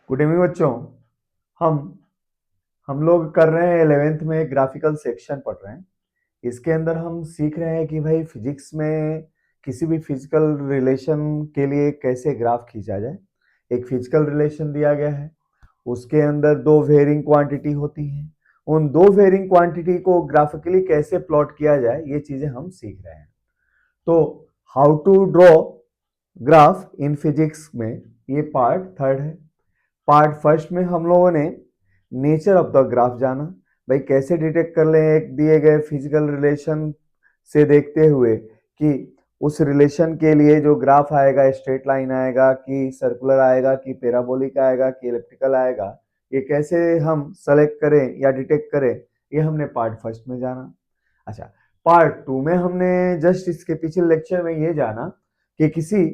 Good evening बच्चों। हम हम लोग कर रहे हैं 11th में एक ग्राफिकल सेक्शन पढ़ रहे हैं। इसके अंदर हम सीख रहे हैं कि भाई फिजिक्स में किसी भी फिजिकल रिलेशन के लिए कैसे ग्राफ खींचा जाए। एक फिजिकल रिलेशन दिया गया है, उसके अंदर दो वेरिंग क्वांटिटी होती हैं। उन दो वेरिंग क्वांटिटी को ग्राफिकली कैसे प्लॉट किया जाए, ये चीजें हम सीख रहे हैं। तो how to draw graph in physics में ये पार्ट थर्ड है। पार्ट फर्स्ट में हम लोगों ने नेचर ऑफ द ग्राफ जाना, भाई कैसे डिटेक्ट कर लें एक दिए गए फिजिकल रिलेशन से देखते हुए कि उस रिलेशन के लिए जो ग्राफ आएगा स्ट्रेट लाइन आएगा कि सर्कुलर आएगा कि पैराबोलिक आएगा कि इलिप्टिकल आएगा, ये कैसे हम सेलेक्ट करें या डिटेक्ट करें, ये हमने पार्ट फर्स्ट में जाना। अच्छा, पार्ट टू में हमने जस्ट इसके पिछले लेक्चर में ये जाना कि किसी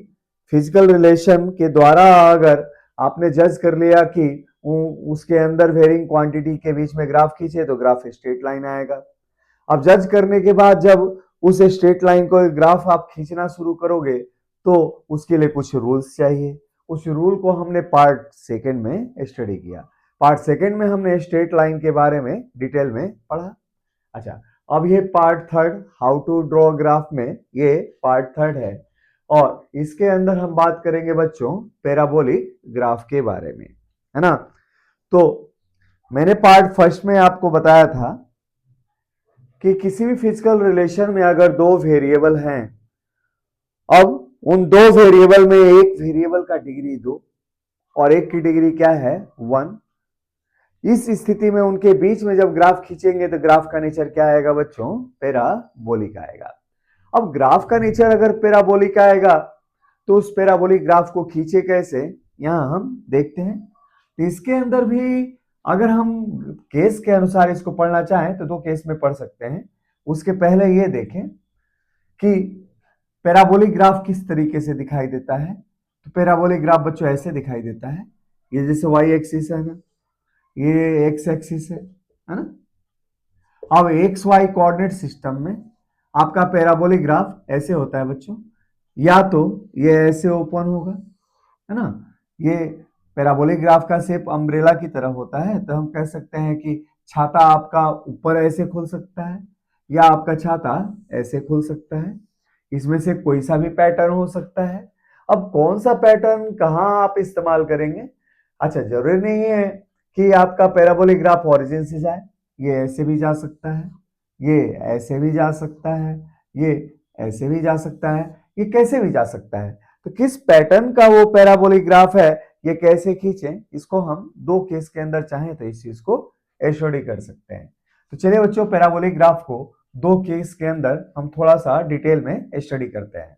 फिजिकल रिलेशन के द्वारा अगर आपने जज कर लिया कि उसके अंदर वेरिंग क्वांटिटी के बीच में ग्राफ खींचे तो ग्राफ स्ट्रेट लाइन आएगा। अब जज करने के बाद जब उस स्ट्रेट लाइन को ग्राफ आप खींचना शुरू करोगे तो उसके लिए कुछ रूल्स चाहिए। उस रूल को हमने पार्ट सेकंड में स्टडी किया। पार्ट सेकंड में हमने स्ट्रेट लाइन के बारे में डिटेल में पढ़ा। अच्छा, अब ये part third how to draw graph में ये पार्ट थर्ड है और इसके अंदर हम बात करेंगे बच्चों पैराबोलिक ग्राफ के बारे में, है ना। तो मैंने पार्ट फर्स्ट में आपको बताया था कि किसी भी फिजिकल रिलेशन में अगर दो वेरिएबल हैं, अब उन दो वेरिएबल में एक वेरिएबल का डिग्री 2 और एक की डिग्री क्या है 1। इस स्थिति में उनके बीच में जब ग्राफ खींचेंगे तो ग्राफ का नेचर क्या आएगा बच्चों, पैराबोलिक आएगा। अब ग्राफ का नेचर अगर पैराबोलिक आएगा तो उस पैराबोलिक ग्राफ को खींचे कैसे, यहां हम देखते हैं। तो इसके अंदर भी अगर हम केस के अनुसार इसको पढ़ना चाहें तो दो केस में पढ़ सकते हैं। उसके पहले ये देखें कि पैराबोलिक ग्राफ किस तरीके से दिखाई देता है। तो पैराबोलिक ग्राफ बच्चों ऐसे दिखाई देता है, ये जैसे वाई एक्सिस है ना, ये एक्स एक्सिस है ना। अब एक्स वाई कोऑर्डिनेट सिस्टम में आपका पैराबोलिक ग्राफ ऐसे होता है बच्चों, या तो ये ऐसे ओपन होगा, है ना। ये पैराबोलिक ग्राफ का शेप अम्ब्रेला की तरह होता है, तो हम कह सकते हैं कि छाता आपका ऊपर ऐसे खुल सकता है या आपका छाता ऐसे खुल सकता है। इसमें से कोई सा भी पैटर्न हो सकता है। अब कौन सा पैटर्न कहाँ आप इस्तेमाल करेंगे, अच्छा जरूरी नहीं है कि आपका पैराबोलिक ग्राफ ओरिजिन से जाए, ये ऐसे भी जा सकता है, ये ऐसे भी जा सकता है, ये ऐसे भी जा सकता है, ये कैसे भी जा सकता है। तो किस पैटर्न का वो पैराबोलिक ग्राफ है, ये कैसे खींचें, इसको हम दो केस के अंदर चाहें तो इस चीज को स्टडी कर सकते हैं। तो चलिए बच्चों पैराबोलिक ग्राफ को दो केस के अंदर हम थोड़ा सा डिटेल में स्टडी करते हैं।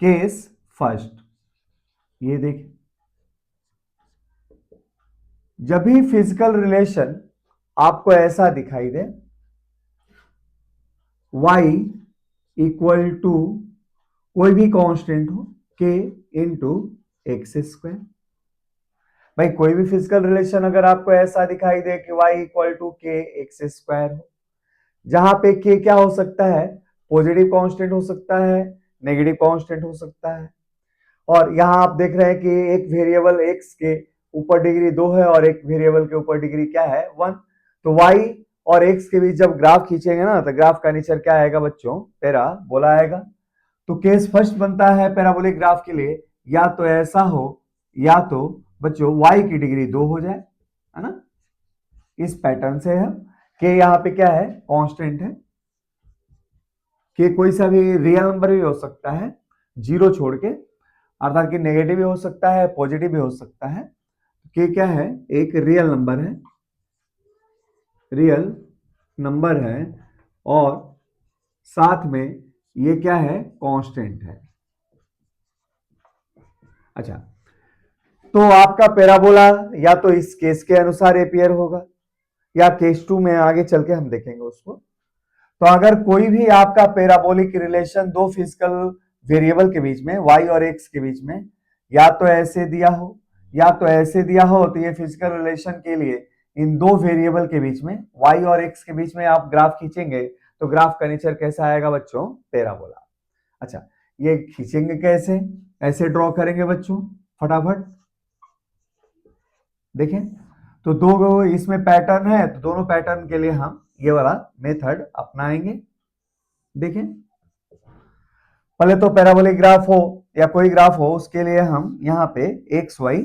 केस फर्स्ट, ये देखिए, जब भी फिजिकल रिलेशन आपको ऐसा दिखाई दे y इक्वल टू कोई भी कांस्टेंट हो k इंटू एक्स स्क्वायर। भाई कोई भी फिजिकल रिलेशन अगर आपको ऐसा दिखाई दे कि y इक्वल टू के एक्स स्क्वायर हो, जहां पे k क्या हो सकता है, पॉजिटिव कांस्टेंट हो सकता है, नेगेटिव कांस्टेंट हो सकता है। और यहां आप देख रहे हैं कि एक वेरिएबल x के ऊपर डिग्री 2 है और एक वेरिएबल के ऊपर डिग्री क्या है 1। तो y और x के बीच जब ग्राफ खींचेंगे ना तो ग्राफ का नेचर क्या आएगा बच्चों, पैराबोला आएगा। तो केस फर्स्ट बनता है पैराबोलिक ग्राफ के लिए, या तो ऐसा हो या तो बच्चों y की डिग्री 2 हो जाए, है ना। इस पैटर्न से है कि यहाँ पे क्या है कांस्टेंट है, कि कोई सा भी रियल नंबर भी हो सकता है जीरो छोड़ के, अर्थात कि नेगेटिव भी हो सकता है पॉजिटिव भी हो सकता है। कि क्या है, एक रियल नंबर है, रियल नंबर है और साथ में ये क्या है कांस्टेंट है। अच्छा, तो आपका पैराबोला या तो इस केस के अनुसार एपियर होगा या केस टू में आगे चल के हम देखेंगे उसको। तो अगर कोई भी आपका पैराबोलिक रिलेशन दो फिजिकल वेरिएबल के बीच में y और x के बीच में या तो ऐसे दिया हो या तो ऐसे दिया हो तो ये फिजिकल रिलेशन के लिए इन दो वेरिएबल के बीच में y और x के बीच में आप ग्राफ खींचेंगे तो ग्राफ का नेचर कैसा आएगा बच्चों, पैराबोला। अच्छा, ये खींचेंगे कैसे, ऐसे ड्रॉ करेंगे बच्चों, फटाफट देखें। तो दो इसमें पैटर्न है, तो दोनों पैटर्न के लिए हम ये वाला मेथड अपनाएंगे। देखें, पहले तो पैराबोलिक ग्राफ हो या कोई ग्राफ हो, उसके लिए हम यहाँ पे एक्स वाई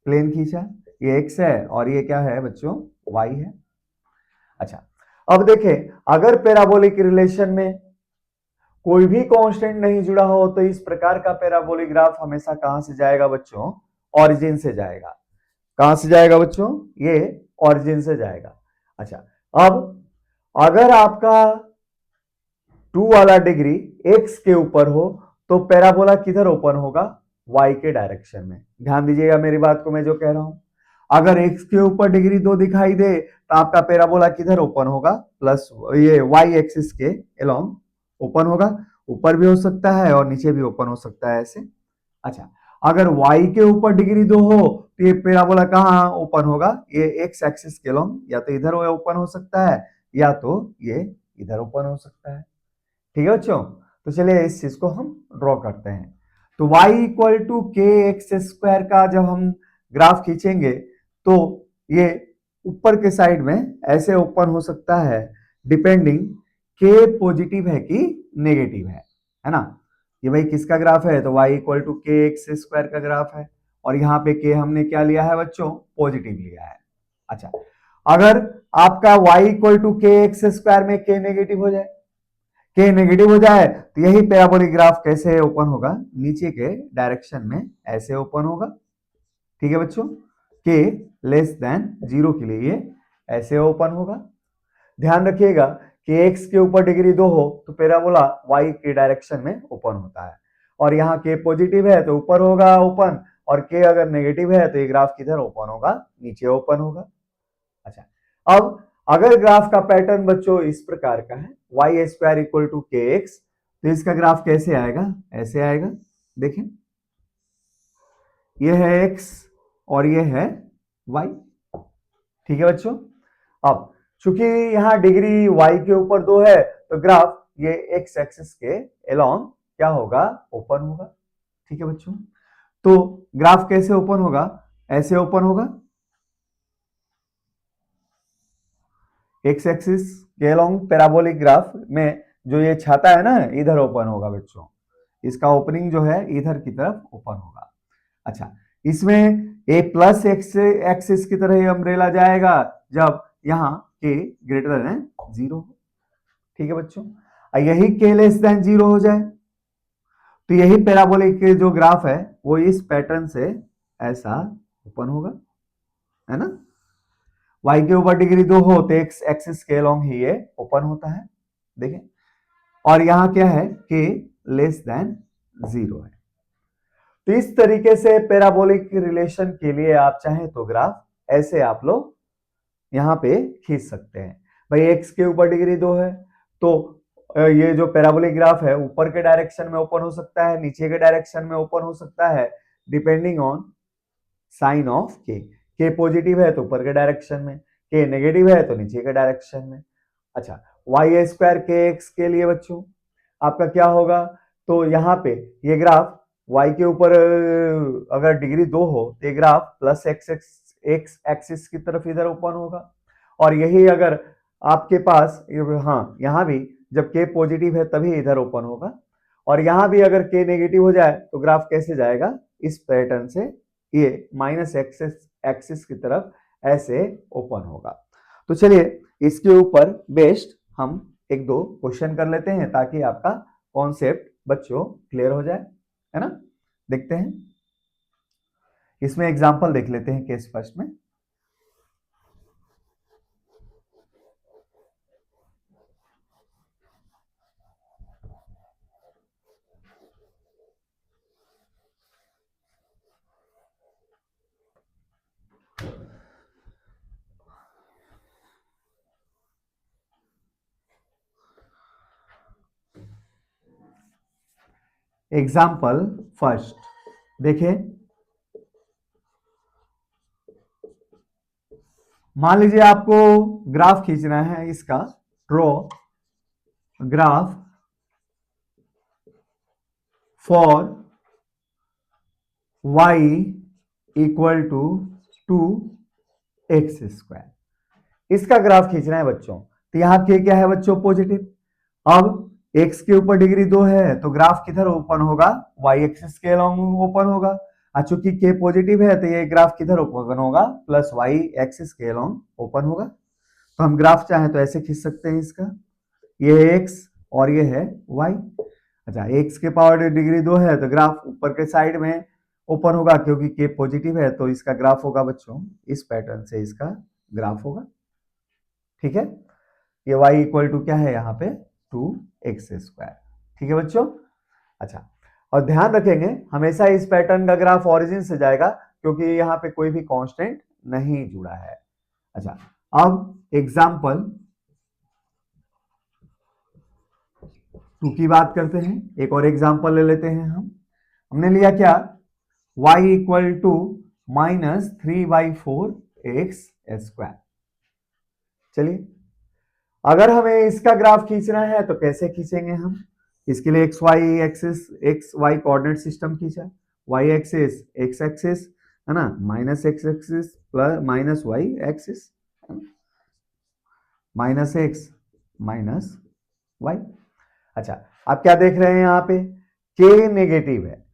प्लेन खींचा, ये एक्स है और ये क्या है बच्चों, वाई है। अच्छा, अब देखें, अगर पैराबोलिक रिलेशन में कोई भी कांस्टेंट नहीं जुड़ा हो तो इस प्रकार का पैराबोलिक ग्राफ हमेशा कहां से जाएगा बच्चों, ओरिजिन से जाएगा। कहां से जाएगा बच्चों, ये ओरिजिन से जाएगा। अच्छा, अब अगर आपका 2 वाला डिग्री x के ऊपर हो तो पैराबोला किधर ओपन होगा, y के डायरेक्शन में। ध्यान दीजिएगा मेरी बात को, मैं जो कह रहा हूं, अगर x के ऊपर डिग्री 2 दिखाई दे तो आपका पैराबोला किधर ओपन होगा, प्लस ये y एक्सिस के अलोंग ओपन होगा। ऊपर भी हो सकता है और नीचे भी ओपन हो सकता है ऐसे। अच्छा, अगर y के ऊपर डिग्री 2 हो तो ये पैराबोला कहाँ ओपन होगा, ये x एक्सिस के अलोंग, या तो इधर ओपन हो सकता है या तो ये इधर ओपन हो सकता है। ठीक है बच्चों, तो चलिए इस चीज को हम ड्रॉ करते हैं। तो y इक्वल टू के एक्स स्क्वायर का जब हम ग्राफ खींचेंगे तो ये ऊपर के साइड में ऐसे ओपन हो सकता है, डिपेंडिंग के पॉजिटिव है कि नेगेटिव है ना। ये भाई किसका ग्राफ है, तो y इक्वल टू के एक्स स्क्वायर का ग्राफ है, और यहाँ पे के हमने क्या लिया है बच्चों, पॉजिटिव लिया है। अच्छा, अगर आपका y इक्वल टू के एक्स स्क्वायर में के नेगेटिव हो जाए, के नेगेटिव हो जाए तो यही पैराबोलिक ग्राफ कैसे ओपन होगा, नीचे के डायरेक्शन में ऐसे ओपन होगा। ठीक है बच्चों, के लेस देन 0 के लिए ये ऐसे ओपन होगा। ध्यान रखिएगा कि x के ऊपर डिग्री 2 हो तो पैराबोला y के डायरेक्शन में ओपन होता है, और यहाँ के पॉजिटिव है तो ऊपर होगा ओपन, और के अगर नेगेटिव है तो ये ग्राफ किधर ओपन होगा, नीचे ओपन होगा। अच्छा, अब अगर ग्राफ का पैटर्न बच्चों इस प्रकार का है, वाई स्क्वायर इक्वल टू के एक्स, तो इसका ग्राफ कैसे आएगा, ऐसे आएगा। देखें, ये है x और ये है y। ठीक है बच्चों, अब चूंकि यहां डिग्री y के ऊपर 2 है तो ग्राफ ये x एक्सिस के अलोंग क्या होगा, ओपन होगा। ठीक है बच्चों, तो ग्राफ कैसे ओपन होगा, ऐसे ओपन होगा, एक्स एक्सिस के अलोंग पैराबोलिक ग्राफ में जो ये छाता है ना, इधर ओपन होगा बच्चों, इसका ओपनिंग जो है इधर की तरफ ओपन होगा। अच्छा, इसमें ए प्लस एक्स एक्सिस की तरह ये अम्ब्रेला जाएगा जब यहाँ के ग्रेटर देन 0। ठीक है बच्चों, यही के लेस देन 0 हो जाए तो यही पैराबोलिक के जो ग्राफ है वो इस पैटर्न से ऐसा ओपन होगा, है ना। y के ऊपर डिग्री 2 हो तो x एक्सिस के अलोंग ही ये ओपन होता है। देखें, और यहां क्या है, k लेस देन 0 है। तो इस तरीके से पैराबोलिक रिलेशन के लिए आप चाहें तो ग्राफ ऐसे आप लोग यहां पे खींच सकते हैं। भाई x के ऊपर डिग्री 2 है तो ये जो पैराबोलिक ग्राफ है ऊपर के डायरेक्शन में ओपन हो सकता है, नीचे के डायरेक्शन में ओपन हो सकता है, डिपेंडिंग ऑन साइन ऑफ के पॉजिटिव है तो ऊपर के डायरेक्शन में, के नेगेटिव है तो नीचे के डायरेक्शन में। अच्छा, वाई स्क्वायर के एक्स के लिए बच्चों आपका क्या होगा, तो यहाँ पे ये ग्राफ y के ऊपर अगर डिग्री 2 हो तो ये graph plus x x axis की तरफ इधर ओपन होगा, और यही अगर आपके पास, हाँ यहाँ भी जब k पॉजिटिव है तभी इधर ओपन होगा, और यहाँ भी अगर k नेगेटिव हो जाए तो ग्राफ कैसे जाएगा, इस पैटर्न से ये माइनस एक्सिस एक्सिस की तरफ ऐसे ओपन होगा। तो चलिए इसके ऊपर बेस्ड हम एक दो क्वेश्चन कर लेते हैं ताकि आपका कॉन्सेप्ट बच्चों क्लियर हो जाए, है ना। देखते हैं, इसमें एग्जांपल देख लेते हैं केस फर्स्ट में। एग्जाम्पल फर्स्ट देखिए, मान लीजिए आपको ग्राफ खींचना है इसका, draw graph for y equal to 2x²। इसका ग्राफ खींचना है बच्चों। तो यहां के क्या है बच्चों? पॉजिटिव। अब x के ऊपर डिग्री 2 है तो ग्राफ किधर ओपन होगा? y एक्सिस के अलॉन्ग ओपन होगा। और चूंकि k पॉजिटिव है तो ये ग्राफ किधर ओपन होगा? प्लस y एक्सिस के अलॉन्ग ओपन होगा। तो हम ग्राफ चाहें तो ऐसे खींच सकते हैं इसका, ये है x और ये है y। अच्छा, x के पावर डिग्री 2 है तो ग्राफ ऊपर के साइड में ओपन होगा, क्योंकि k पॉजिटिव है तो इसका ग्राफ होगा बच्चों इस पैटर्न से, इसका ग्राफ होगा। ठीक है, ये y इक्वल टू क्या है यहाँ पे? 2x²। ठीक है बच्चों। अच्छा, और ध्यान रखेंगे हमेशा इस पैटर्न का ग्राफ ओरिजिन से जाएगा, क्योंकि यहाँ पे कोई भी कांस्टेंट नहीं जुड़ा है। अच्छा, अब एग्जाम्पल 2 की बात करते हैं। एक और एग्जाम्पल ले लेते हैं हम। हमने लिया क्या? y equal to -3/4x²। चलिए, अगर हमें इसका ग्राफ खींचना है तो कैसे खींचेंगे हम? इसके लिए X Y axis, X Y coordinate system खींचा, वाई एक्सिस एक्स एक्सिस है ना, minus X axis plus minus Y axis, minus X minus Y. अच्छा, आप क्या देख रहे हैं यहाँ पे? के नेगेटिव है,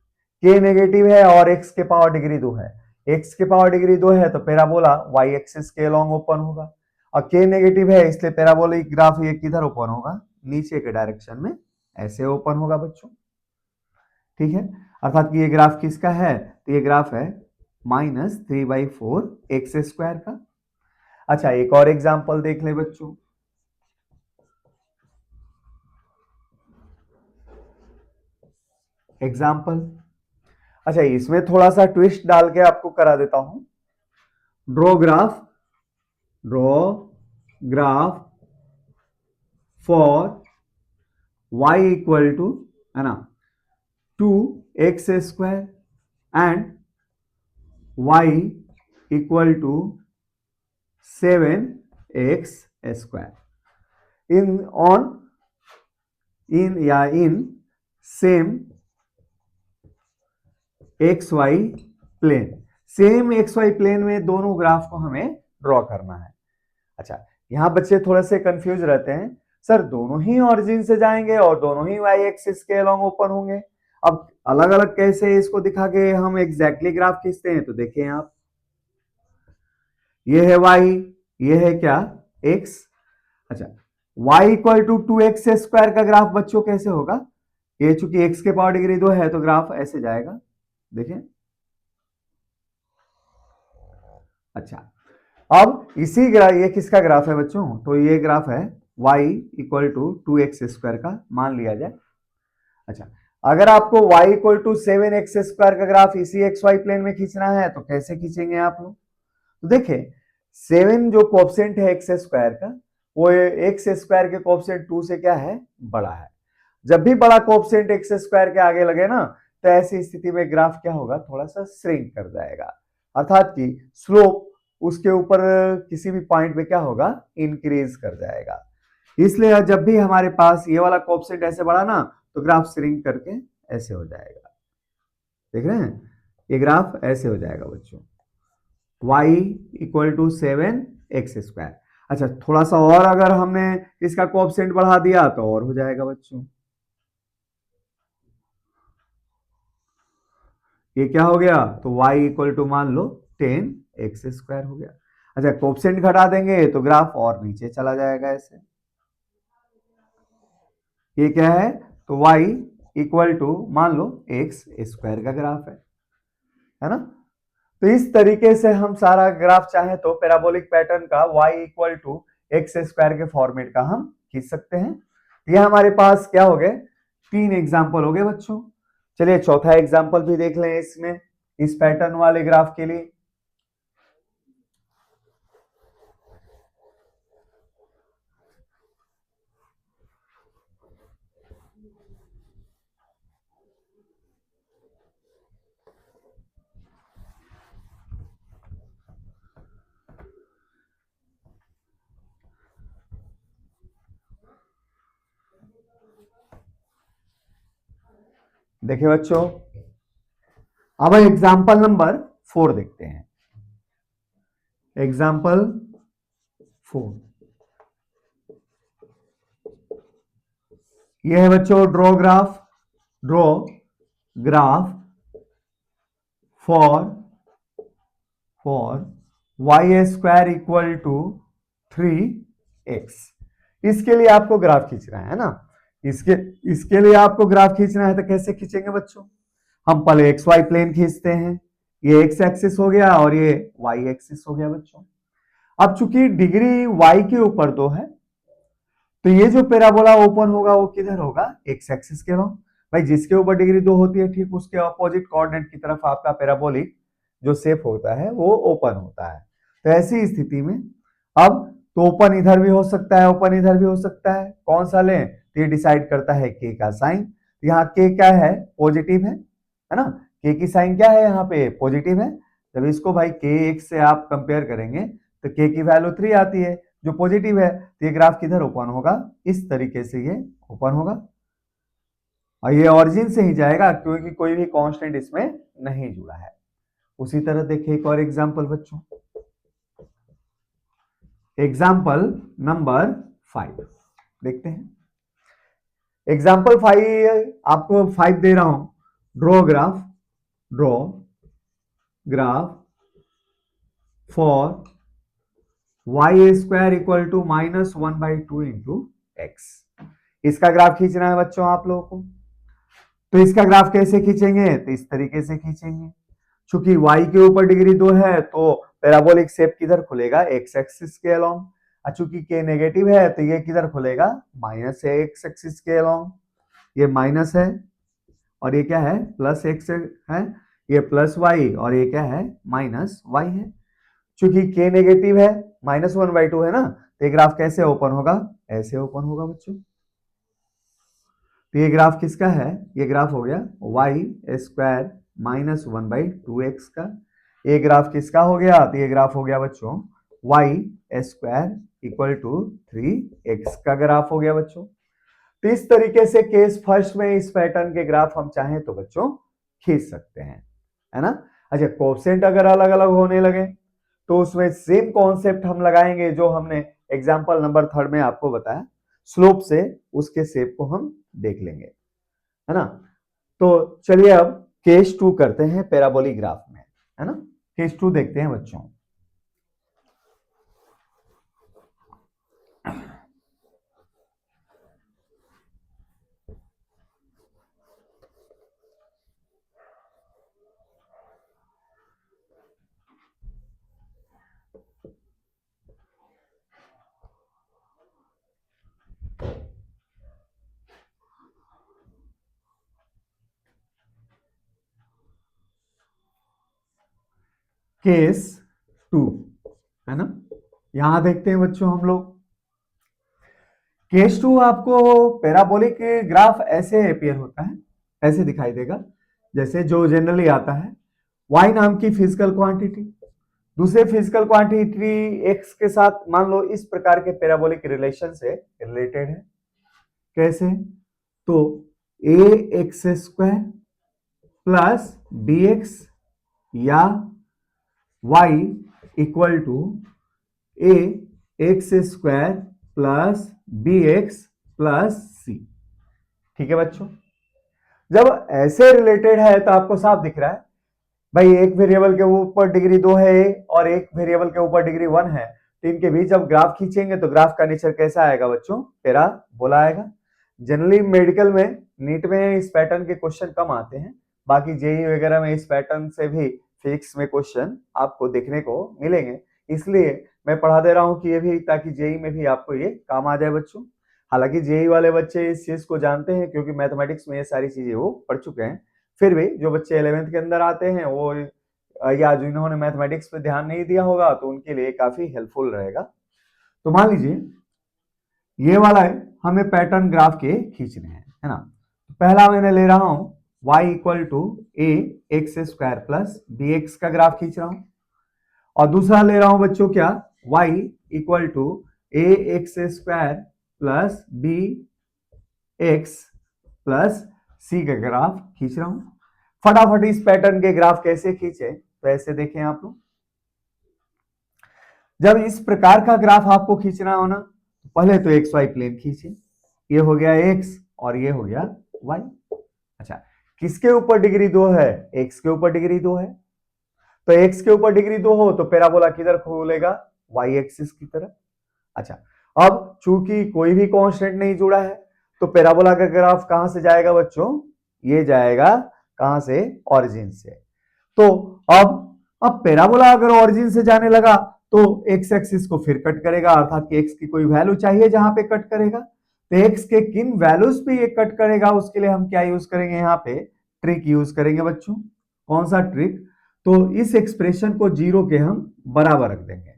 के नेगेटिव है और एक्स के पावर डिग्री 2 है। एक्स के पावर डिग्री 2 है तो पैराबोला वाई एक्सिस के लॉन्ग ओपन होगा, और के नेगेटिव है इसलिए पैराबोलिक ग्राफ ये किधर ओपन होगा? नीचे के डायरेक्शन में ऐसे ओपन होगा बच्चों। ठीक है, अर्थात कि ये ग्राफ किसका है? तो ये ग्राफ है -3/4x² का। अच्छा, एक और एग्जांपल देख ले बच्चों। एग्जाम्पल, अच्छा इसमें थोड़ा सा ट्विस्ट डाल के आपको करा देता हूं। Draw graph, draw graph for y equal to, है ना, 2x² and y equal to 7x²। In on in या in same X Y plane, same X Y plane में दोनों ग्राफ को हमें ड्रॉ करना है। अच्छा, यहां बच्चे थोड़े से कंफ्यूज रहते हैं, सर दोनों ही ऑरिजिन से जाएंगे और दोनों ही वाई एक्सिस के अलॉन्ग ओपन होंगे, अब अलग अलग कैसे इसको दिखा के हम एग्जैक्टली ग्राफ खींचते हैं? तो देखें आप, ये है y, ये है क्या? x। अच्छा, y इक्वल टू 2x² का ग्राफ बच्चों कैसे होगा? ये चूंकि x के पावर डिग्री 2 है तो ग्राफ ऐसे जाएगा, देखें। अच्छा, अब इसी ग्राफ, ये किसका ग्राफ है बच्चों? तो ये ग्राफ है y इक्वल टू 2x² का, मान लिया जाए। अच्छा, अगर आपको y इक्वल टू 7x² का ग्राफ इसी एक्स वाई प्लेन में खींचना है तो कैसे खींचेंगे आप लोग? तो देखिए, 7 जो कोएफिशिएंट है x² का, वो x² के कोएफिशिएंट 2 से क्या है? बड़ा है। जब भी बड़ा कोएफिशिएंट x² के आगे लगे ना, तो ऐसी स्थिति में ग्राफ क्या होगा? थोड़ा सा श्रिंक कर जाएगा, अर्थात कि स्लोप उसके ऊपर किसी भी पॉइंट पे क्या होगा? इंक्रीज कर जाएगा। इसलिए जब भी हमारे पास ये वाला कोएफिशिएंट ऐसे बढ़ा ना, तो ग्राफ श्रिंक करके ऐसे हो जाएगा। देख रहे हैं, ये ग्राफ ऐसे हो जाएगा बच्चों, y इक्वल टू 7x²। अच्छा, थोड़ा सा और अगर हमने इसका कोएफिशिएंट बढ़ा दिया तो और हो जाएगा बच्चों, ये क्या हो गया? तो y इक्वल टू मान लो 10x² हो गया। अच्छा, कोएफिशिएंट घटा देंगे तो ग्राफ और नीचे चला जाएगा ऐसे। ये क्या है? तो y इक्वल टू मान लो x² का ग्राफ है ना। तो इस तरीके से हम सारा ग्राफ चाहे तो पैराबोलिक पैटर्न का y इक्वल टू x² के फॉर्मेट का हम खींच सकते हैं। ये हमारे पास क्या हो गए? 3 एग्जाम्पल हो गए बच्चों। चलिए चौथा एग्जाम्पल भी देख लें इसमें, इस पैटर्न वाले ग्राफ के लिए। देखिए बच्चों, अब एग्जाम्पल नंबर 4 देखते हैं। एग्जाम्पल 4 ये है बच्चों, draw graph for y square equal to 3x। इसके लिए आपको ग्राफ खींचना है ना। इसके लिए आपको ग्राफ खींचना है तो कैसे खींचेंगे बच्चों? हम पहले एक्स वाई प्लेन खींचते हैं। ये एक्स एक्सिस हो गया और ये वाई एक्सिस हो गया बच्चों। अब चूंकि डिग्री वाई के ऊपर 2 है, तो ये जो पैराबोला ओपन होगा वो किधर होगा? एक्स एक्सिस के लॉन्ग। भाई जिसके ऊपर डिग्री 2 होती है, ठीक उसके अपोजिट कोऑर्डिनेट की तरफ आपका पैराबोलिक जो शेप होता है वो ओपन होता है। तो ऐसी स्थिति में अब तो ओपन इधर भी हो सकता है, ओपन इधर भी हो सकता है। कौन सा लें? तो ये डिसाइड करता है के का साइन। यहाँ के क्या है? पॉजिटिव है ना। के की साइन क्या है? यहाँ पे पॉजिटिव है। जब इसको भाई के एक्स से आप कंपेयर करेंगे तो के की वैल्यू 3 आती है जो पॉजिटिव है। तो ये ग्राफ किधर ओपन होगा? इस तरीके से ये ओपन होगा और ये ऑरिजिन से ही जाएगा क्योंकि कोई भी कांस्टेंट इसमें नहीं जुड़ा है। उसी तरह देखिए एक और एग्जांपल बच्चों, एग्जांपल नंबर 5 देखते हैं। एग्जांपल 5 आपको 5 दे रहा हूं। Draw graph for y square equal to -1/2 into X. इसका ग्राफ खींचना है बच्चों आप लोगों को। तो इसका ग्राफ कैसे खींचेंगे? तो इस तरीके से खींचेंगे। चूंकि y के ऊपर डिग्री 2 है तो पैराबोलिक शेप किधर खुलेगा? एक्स एक्सिस के अलोंग। चूंकि k नेगेटिव है तो ये किधर खुलेगा? माइनस एक्स एक्सिस के अलोंग। ये माइनस है और ये क्या है? प्लस एक्स है। ये प्लस वाई और ये क्या है? माइनस वाई है। चूंकि k नेगेटिव है, -1/2 है ना, तो ये ग्राफ कैसे ओपन होगा? ऐसे ओपन होगा बच्चों। तो ये ग्राफ किसका है? ये ग्राफ हो गया y स्क्वायर -1/2x का। ये ग्राफ किसका हो गया? तो ये ग्राफ हो गया बच्चों y square equal to 3x का ग्राफ हो गया बच्चों। तो इस तरीके से केस फर्स्ट में इस पैटर्न के ग्राफ हम चाहें तो बच्चों खींच सकते हैं, है ना। अच्छा, कोएफिशिएंट अगर अलग अलग होने लगे तो उसमें सेम कॉन्सेप्ट हम लगाएंगे जो हमने एग्जांपल नंबर 3 में आपको बताया। स्लोप से उसके शेप को हम देख लेंगे, है ना। तो चलिए अब केस 2 करते हैं पैराबोलिक ग्राफ में, है ना। केस 2 देखते हैं बच्चों। केस 2, है ना। यहां देखते हैं बच्चों हम लोग। केस 2 आपको पैराबोलिक ग्राफ ऐसे अपियर होता है, ऐसे दिखाई देगा जैसे जो जनरली आता है। y नाम की फिजिकल क्वांटिटी दूसरे फिजिकल क्वांटिटी x के साथ मान लो इस प्रकार के पैराबोलिक रिलेशन से रिलेटेड है। कैसे? तो ax² प्लस bx या y equal to ax² plus bx plus c। ठीक है बच्चों, जब ऐसे रिलेटेड है तो आपको साफ दिख रहा है भाई एक वेरिएबल के ऊपर डिग्री 2 है और एक वेरिएबल के ऊपर डिग्री 1 है, तो इनके बीच जब ग्राफ खींचेंगे तो ग्राफ का नेचर कैसा आएगा बच्चों? पैराबोला आएगा। जनरली मेडिकल में, नीट में इस पैटर्न के क्वेश्चन कम आते हैं, बाकी जेई वगैरह में इस पैटर्न से भी फिजिक्स में क्वेश्चन आपको देखने को मिलेंगे। इसलिए मैं पढ़ा दे रहा हूं कि ये भी, ताकि जेई में भी आपको ये काम आ जाए बच्चों। हालांकि जेई वाले बच्चे इस चीज को जानते हैं क्योंकि मैथमेटिक्स में ये सारी चीजें वो पढ़ चुके हैं। फिर भी जो बच्चे 11th के अंदर आते हैं वो या जिन्होंने मैथमेटिक्स पे ध्यान नहीं दिया होगा तो उनके लिए काफी हेल्पफुल रहेगा। तो मान लीजिए ये वाला है, हमें पैटर्न ग्राफ के खींचने हैं, है ना। पहला मैंने ले रहा हूं y equal to A x square plus B X का ग्राफ खींच रहा हूं, और दूसरा ले रहा हूं बच्चों क्या? y equal to A x square plus B x plus c का ग्राफ खींच रहा हूं। फटाफट इस पैटर्न के ग्राफ कैसे खींचे, तो ऐसे देखें आप लोग। जब इस प्रकार का ग्राफ आपको खींचना हो ना, पहले तो एक्स वाई प्लेन खींचे। ये हो गया एक्स और ये हो गया वाई। अच्छा, किसके ऊपर डिग्री 2 है? एक्स के ऊपर डिग्री 2 है। तो एक्स के ऊपर डिग्री 2 हो तो पैराबोला किधर खुलेगा? वाई एक्सिस की तरफ। अच्छा, अब चूंकि कोई भी कांस्टेंट नहीं जुड़ा है तो पैराबोला का ग्राफ कहां से जाएगा बच्चों? ये जाएगा कहां से? ओरिजिन से। तो अब पैराबोला अगर ओरिजिन से जाने लगा तो एक्स एक्सिस को फिर कट करेगा, अर्थात कि एक्स की कोई वैल्यू चाहिए जहां पे कट करेगा। तो एक्स के किन वैल्यूज पे ये कट करेगा उसके लिए हम क्या यूज करेंगे? यहाँ पे ट्रिक यूज करेंगे बच्चों। कौन सा ट्रिक? तो इस एक्सप्रेशन को जीरो के हम बराबर रख देंगे।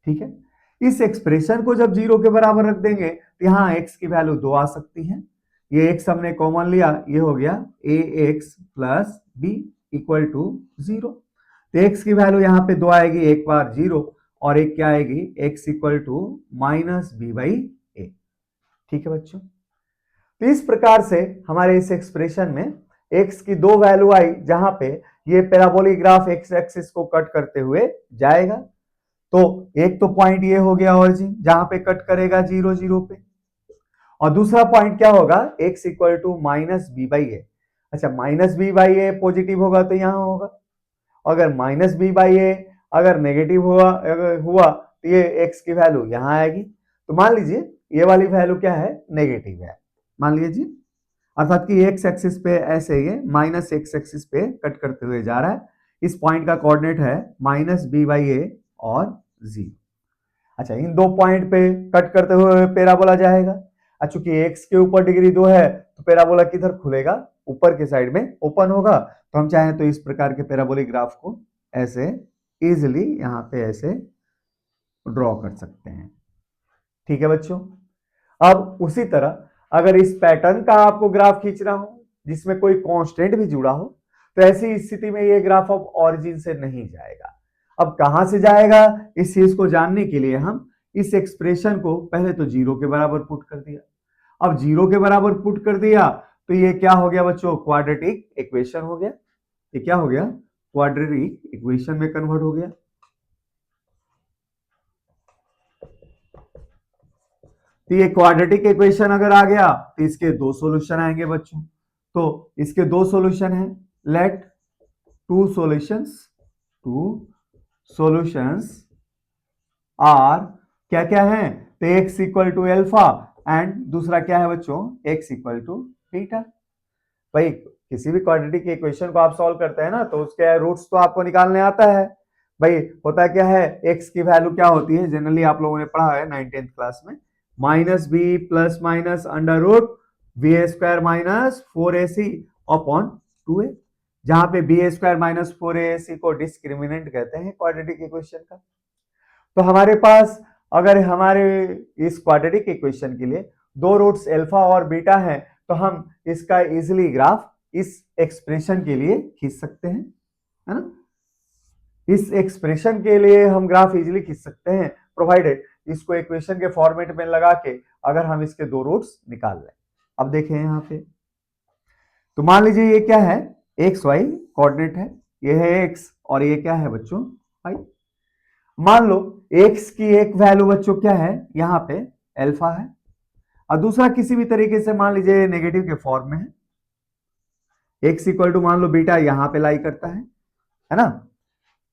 ठीक है, इस एक्सप्रेशन को जब जीरो के बराबर रख देंगे तो यहाँ एक्स की वैल्यू 2 आ सकती है। ये एक्स हमने कॉमन लिया, ये हो गया a x plus b equal to 0। तो एक्स की वैल्यू यहाँ पे 2 आएगी, एक बार 0 और एक क्या आएगी? X equal to minus b by a. ठीक है बच्चों, तो इस प्रकार से हमारे इस एक्सप्रेशन में एक्स की 2 वैल्यू आई जहां पे ये पैराबोलिक ग्राफ एक्स एक्सिस को कट करते हुए जाएगा। तो एक तो पॉइंट ये हो गया ओरिजिन जहां पे कट करेगा 0 0 पे, और दूसरा पॉइंट क्या होगा? X equal to minus b by a. अच्छा, minus b by a positive होगा तो यहां होगा, अगर माइनस बी बाई ए अगर नेगेटिव हुआ तो ये एक्स की वैल्यू यहां आएगी। तो मान लीजिए ये वाली वैल्यू क्या है? नेगेटिव है, मान लीजिए, अर्थात कि एक्स एक्सिस पे ऐसे ये माइनस एक्स एक्सिस पे कट करते हुए जा रहा है। इस पॉइंट का कोऑर्डिनेट है माइनस बी बाई ए और 0। अच्छा, इन दो पॉइंट पे कट करते हुए पैराबोला जाएगा। चूंकि एक्स के ऊपर डिग्री 2 है तो पैराबोला किधर खुलेगा? ऊपर के साइड में ओपन होगा। तो हम चाहें तो इस प्रकार के पैराबोलिक ग्राफ को ऐसे इजिली यहां पे ऐसे ड्रॉ कर सकते हैं। ठीक है बच्चों, अब उसी तरह अगर इस पैटर्न का आपको ग्राफ खींचना हो जिसमें कोई कांस्टेंट भी जुड़ा हो तो ऐसी स्थिति में ये ग्राफ अब ओरिजिन से नहीं जाएगा। अब कहां से जाएगा? इस चीज को जानने के लिए हम इस एक्सप्रेशन को पहले तो 0 के बराबर पुट कर दिया। अब 0 के बराबर पुट कर दिया तो ये क्या हो गया बच्चों? क्वाड्रेटिक इक्वेशन हो गया। ये क्या हो गया? क्वाड्रेटिक इक्वेशन में कन्वर्ट हो गया। तो ये क्वाड्रेटिक इक्वेशन अगर आ गया तो इसके 2 सॉल्यूशन आएंगे बच्चों। तो इसके 2 सॉल्यूशन हैं, लेट टू सॉल्यूशंस आर क्या क्या है? तो X equal to alpha and दूसरा क्या है बच्चों? X equal to beta. भाई किसी भी क्वाड्रेटिक इक्वेशन को आप सॉल्व करते हैं ना तो उसके रूट्स तो आपको निकालने आता है। भाई होता क्या है? एक्स की वैल्यू क्या होती है? जनरली आप लोगों ने पढ़ा है 9th क्लास में, minus B plus minus under root B square minus 4ac upon 2a, जहां पे बी स्क्वायर माइनस 4ac को डिस्क्रिमिनेंट कहते हैं क्वाड्रेटिक इक्वेशन का। तो हमारे पास अगर हमारे इस क्वाड्रेटिक इक्वेशन के लिए 2 रूट्स अल्फा और बीटा हैं तो हम इसका इजिली ग्राफ इस एक्सप्रेशन के लिए खींच सकते हैं, है ना? इस एक्सप्रेशन के लिए हम ग्राफ इजिली खींच सकते हैं प्रोवाइडेड इसको इक्वेशन के फॉर्मेट में लगा के अगर हम इसके 2 रूट्स निकाल लें। अब देखें यहां पे, तो मान लीजिए ये क्या है? एक्स वाई कोऑर्डिनेट है, ये है एक्स और ये क्या है बच्चों? वाई। मान लो एक्स की एक वैल्यू बच्चों क्या है? यहां पे अल्फा है, और दूसरा किसी भी तरीके से मान लीजिए नेगेटिव के फॉर्म में है। एक्स इक्वल टू मान लो बीटा यहां पे लाई करता है ना?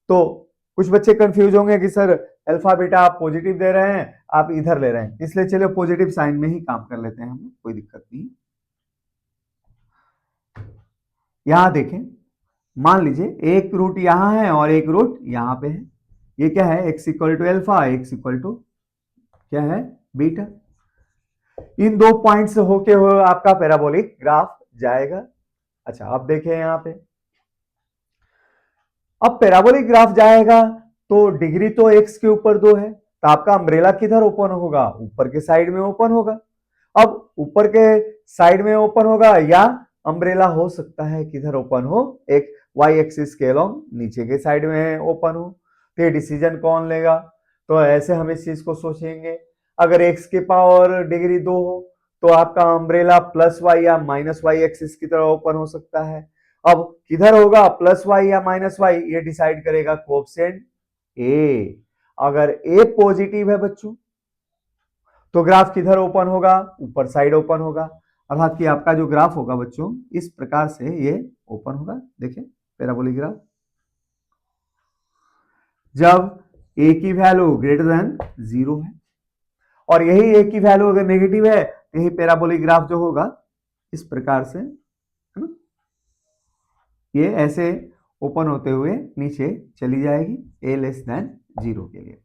तो कुछ बच्चे कंफ्यूज होंगे कि सर अल्फा बीटा आप पॉजिटिव दे रहे हैं, आप इधर ले रहे हैं, इसलिए चलिए पॉजिटिव साइन में ही काम कर लेते हैं हम, कोई दिक्कत नहीं। यहां देखें, मान लीजिए एक रूट यहां है और एक रूट यहां पे है। ये क्या है? X equal to alpha, X equal to क्या है? बीटा। इन 2 पॉइंट से होके हुए आपका पैराबोलिक ग्राफ जाएगा। अच्छा, अब देखें यहां पे, अब पैराबोलिक ग्राफ जाएगा तो डिग्री तो एक्स के ऊपर 2 है, तो आपका अम्ब्रेला किधर ओपन होगा? ऊपर के साइड में ओपन होगा। अब ऊपर के साइड में ओपन होगा या अम्ब्रेला हो सकता है किधर ओपन हो? एक वाई एक्सिस के अलोंग नीचे के साइड में ओपन हो। तो ये डिसीजन कौन लेगा? तो ऐसे हम इस चीज को सोचेंगे, अगर एक्स के पावर डिग्री 2 हो तो आपका अम्ब्रेला प्लस वाई या माइनस वाई एक्सिस की तरह ओपन हो सकता है। अब किधर होगा प्लस वाई या माइनस वाई, ये डिसाइड करेगा कोएफिशिएंट ए। अगर ए पॉजिटिव है बच्चों तो ग्राफ किधर ओपन होगा, ऊपर साइड ओपन होगा, अर्थात कि आपका जो ग्राफ होगा बच्चों इस प्रकार से ये ओपन होगा। देखिए पैराबोलिक ग्राफ, जब ए की वैल्यू ग्रेटर देन 0 है और यही ए की वैल्यू अगर नेगेटिव है, यही पैराबोलिक ग्राफ जो होगा इस प्रकार से, है ना, ये ऐसे ओपन होते हुए नीचे चली जाएगी ए लेस देन 0 के लिए।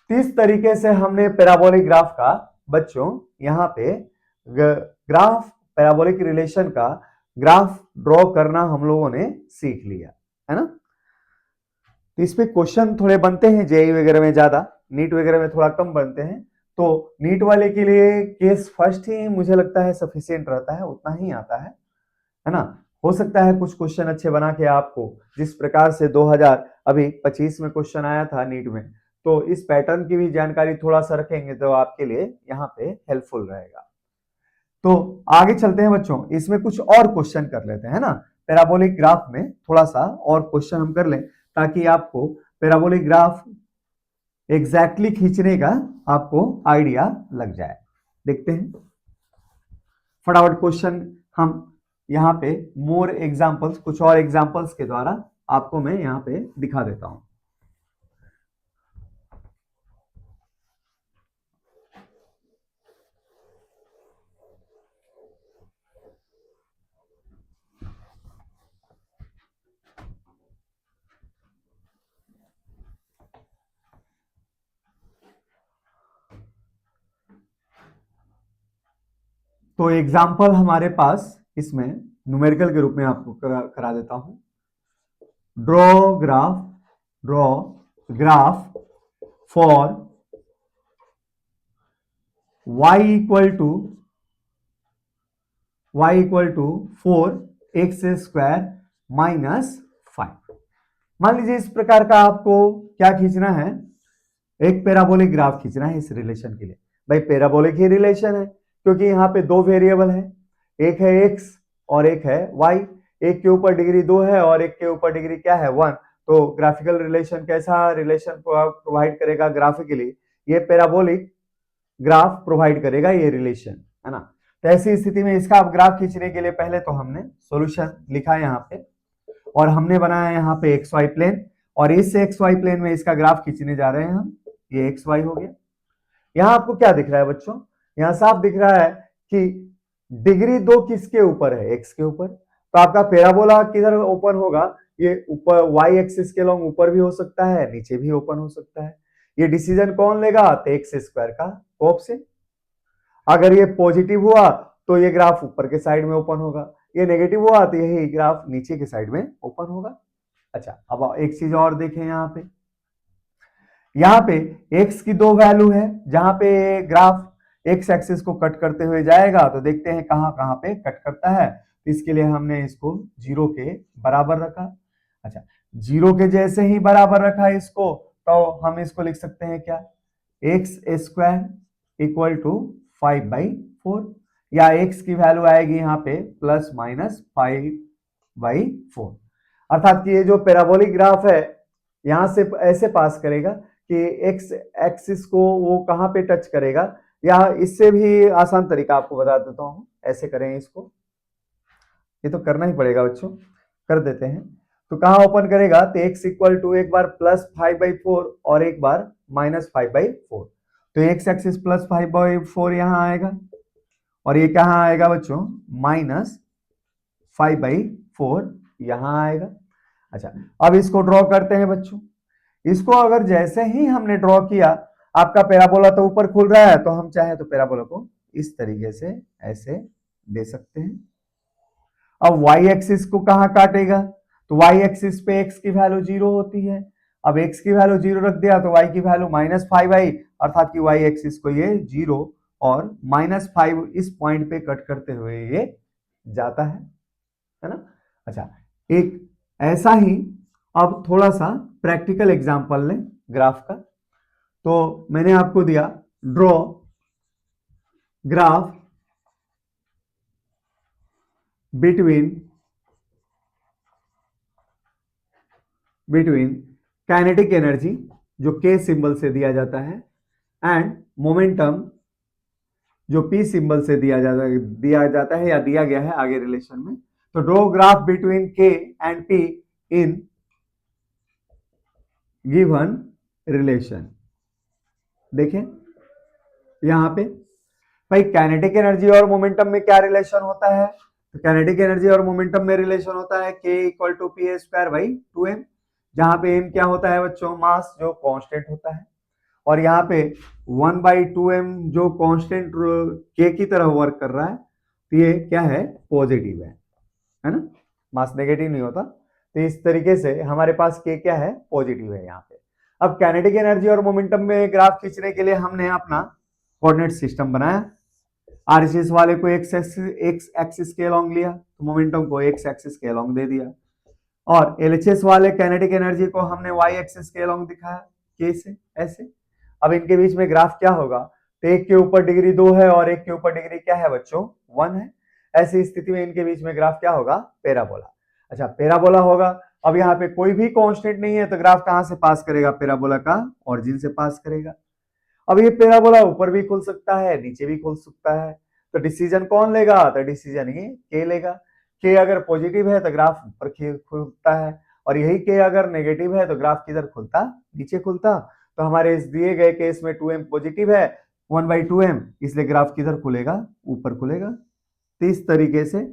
तो इस तरीके से हमने पैराबोलिक ग्राफ का बच्चों यहाँ पे ग्राफ, पैराबोलिक रिलेशन का ग्राफ ड्रॉ करना हम लोगों ने सीख लिया, है ना। तो इस पे क्वेश्चन थोड़े बनते हैं जेईई वगैरह में, ज्यादा नीट वगैरह में थोड़ा कम बनते हैं। तो नीट वाले के लिए केस फर्स्ट ही मुझे लगता है सफिशिएंट रहता है, उतना ही आता है ना। हो सकता है कुछ क्वेश्चन अच्छे बना के आपको, जिस प्रकार से 2025 में क्वेश्चन आया था नीट में, तो इस पैटर्न की भी जानकारी थोड़ा सा रखेंगे तो आपके लिए यहाँ पे हेल्पफुल रहेगा। तो आगे चलते हैं बच्चों, इसमें कुछ और क्वेश्चन कर लेते हैं ना, पैराबोलिक ग्राफ में थोड़ा सा और क्वेश्चन हम कर लें ताकि आपको पैराबोलिक ग्राफ एग्जैक्टली खींचने का आपको आइडिया लग जाए। देखते हैं फटाफट क्वेश्चन हम यहाँ पे मोर एग्जाम्पल्स, कुछ और एग्जाम्पल्स के द्वारा आपको मैं यहाँ पे दिखा देता हूं। तो एग्जाम्पल हमारे पास इसमें न्यूमेरिकल के रूप में आपको करा देता हूं। Draw graph for y equal to 4x² minus 5। मान लीजिए इस प्रकार का आपको क्या खींचना है, एक पैराबोलिक ग्राफ खींचना है इस रिलेशन के लिए। भाई पैराबोलिक ही रिलेशन है क्योंकि यहाँ पे दो वेरिएबल है, एक है x और एक है y। एक के ऊपर डिग्री 2 है और एक के ऊपर डिग्री क्या है 1। तो ग्राफिकल रिलेशन कैसा रिलेशन प्रोवाइड करेगा ग्राफिकली, ये पैराबोलिक ग्राफ प्रोवाइड करेगा ये रिलेशन, है ना। तो ऐसी स्थिति में इसका आप ग्राफ खींचने के लिए पहले तो हमने सॉल्यूशन लिखा है यहाँ पे और हमने बनाया यहाँ पे एक्स वाई प्लेन, और इस एक्स वाई प्लेन में इसका ग्राफ खींचने जा रहे हैं हम। ये एक्स वाई हो गया। यहाँ आपको क्या दिख रहा है बच्चों, यहाँ साफ दिख रहा है कि डिग्री 2 किसके ऊपर है, एक्स के ऊपर। तो आपका पैराबोला किधर ओपन होगा, ये ऊपर वाई एक्सिस के लॉन्ग ऊपर भी हो सकता है, नीचे भी ओपन हो सकता है। ये डिसीजन कौन लेगा, तो एक्स स्क्वायर का कोएफिशिएंट। अगर ये पॉजिटिव हुआ तो ये ग्राफ ऊपर के साइड में ओपन होगा, ये नेगेटिव हुआ तो यही ग्राफ नीचे के साइड में ओपन होगा। अच्छा अब एक चीज और देखें, यहाँ पे x की दो वैल्यू है, जहां पे ग्राफ x एक्सिस को कट करते हुए जाएगा, तो देखते हैं कहां कहां पे कट करता है। तो इसके लिए हमने इसको 0 के बराबर रखा। अच्छा 0 के जैसे ही बराबर रखा इसको, तो हम इसको लिख सकते हैं क्या, x² इक्वल टू 5/4, या x की वैल्यू आएगी यहाँ पे प्लस माइनस 5/4। अर्थात कि ये जो पैराबोलिक ग्राफ है यहां से ऐसे पास करेगा कि x एक्सिस को वो कहां पे टच करेगा, या इससे भी आसान तरीका आपको बता देता हूं, ऐसे करें इसको, ये तो करना ही पड़ेगा बच्चों, कर देते हैं। तो कहां ओपन करेगा, तो x इक्वल टू एक बार प्लस 5/4 और एक बार माइनस 5/4। तो x एक्सिस प्लस 5/4 यहां आएगा और ये कहां आएगा बच्चों, माइनस 5/4 यहां आएगा। अच्छा अब इसको ड्रॉ करते हैं बच्चों। इसको अगर जैसे ही हमने ड्रॉ किया, आपका पैराबोला तो ऊपर खुल रहा है, तो हम चाहे तो पैराबोला को इस तरीके से ऐसे दे सकते हैं। अब y एक्सिस को कहां काटेगा, तो y एक्सिस पे x की वैल्यू 0 होती है। अब x की वैल्यू 0 रख दिया तो y की वैल्यू माइनस 5i, अर्थात कि y एक्सिस को ये 0 और -5 इस पॉइंट पे कट करते हुए ये जाता है ना। अच्छा एक ऐसा ही अब थोड़ा सा प्रैक्टिकल एग्जांपल लें ग्राफ का। तो मैंने आपको दिया draw graph between kinetic energy जो K सिंबल से दिया जाता है एंड मोमेंटम जो P सिंबल से दिया जाता है या दिया गया है आगे रिलेशन में। तो draw graph between K and P in given relation. देखें यहां पे भाई काइनेटिक एनर्जी और मोमेंटम में क्या रिलेशन होता है, तो काइनेटिक एनर्जी और मोमेंटम में रिलेशन होता है K equal to P square by 2m, जहां पे m क्या होता है बच्चों, मास जो कांस्टेंट होता है, और यहाँ पे 1/2m जो कांस्टेंट K की तरह वर्क कर रहा है, तो ये क्या है, पॉजिटिव है ना, मास नेगेटिव नहीं होता। तो इस तरीके से हमारे पास K क्या है, पॉजिटिव है यहाँ पे। अब काइनेटिक एनर्जी और मोमेंटम में ग्राफ खींचने के लिए हमने अपना कोऑर्डिनेट सिस्टम बनाया। आरसीएस वाले को एक्स एक्सिस के अलोंग लिया, तो मोमेंटम को एक्स एक्सिस के अलोंग दे दिया, और एलएचएस वाले काइनेटिक एनर्जी को हमने वाई एक्सिस के अलोंग दिखाया, के से ऐसे। अब इनके बीच में ग्राफ क्या होगा, तो एक के ऊपर डिग्री 2 है और एक के ऊपर डिग्री क्या है बच्चों, 1 है। ऐसी स्थिति में इनके बीच में ग्राफ क्या होगा, पैराबोला। अच्छा पैराबोला होगा। अब यहाँ पे कोई भी कांस्टेंट नहीं है, तो ग्राफ कहां से पास करेगा, पैराबोला का ऑरिजिन से पास करेगा। अब ये पैराबोला ऊपर भी खुल सकता है, नीचे भी खुल सकता है, तो डिसीजन कौन लेगा, तो डिसीजन ये के लेगा। के अगर पॉजिटिव है तो ग्राफ ऊपर खुलता है, और यही के अगर नेगेटिव है तो ग्राफ किधर खुलता, नीचे खुलता। तो हमारे इस दिए गए केस में 2m पॉजिटिव है, 1/2m, इसलिए ग्राफ किधर खुलेगा, ऊपर खुलेगा। तो इस तरीके से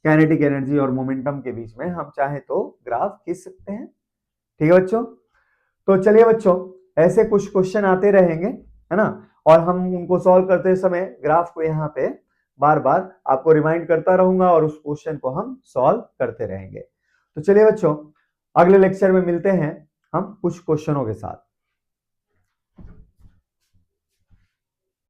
काइनेटिक एनर्जी और मोमेंटम के बीच में हम चाहे तो ग्राफ खींच सकते हैं। ठीक है बच्चों, तो चलिए बच्चों ऐसे कुछ क्वेश्चन आते रहेंगे, है ना, और हम उनको सॉल्व करते समय ग्राफ को यहाँ पे बार बार आपको रिमाइंड करता रहूंगा और उस क्वेश्चन को हम सॉल्व करते रहेंगे। तो चलिए बच्चों अगले लेक्चर में मिलते हैं हम कुछ क्वेश्चनों के साथ।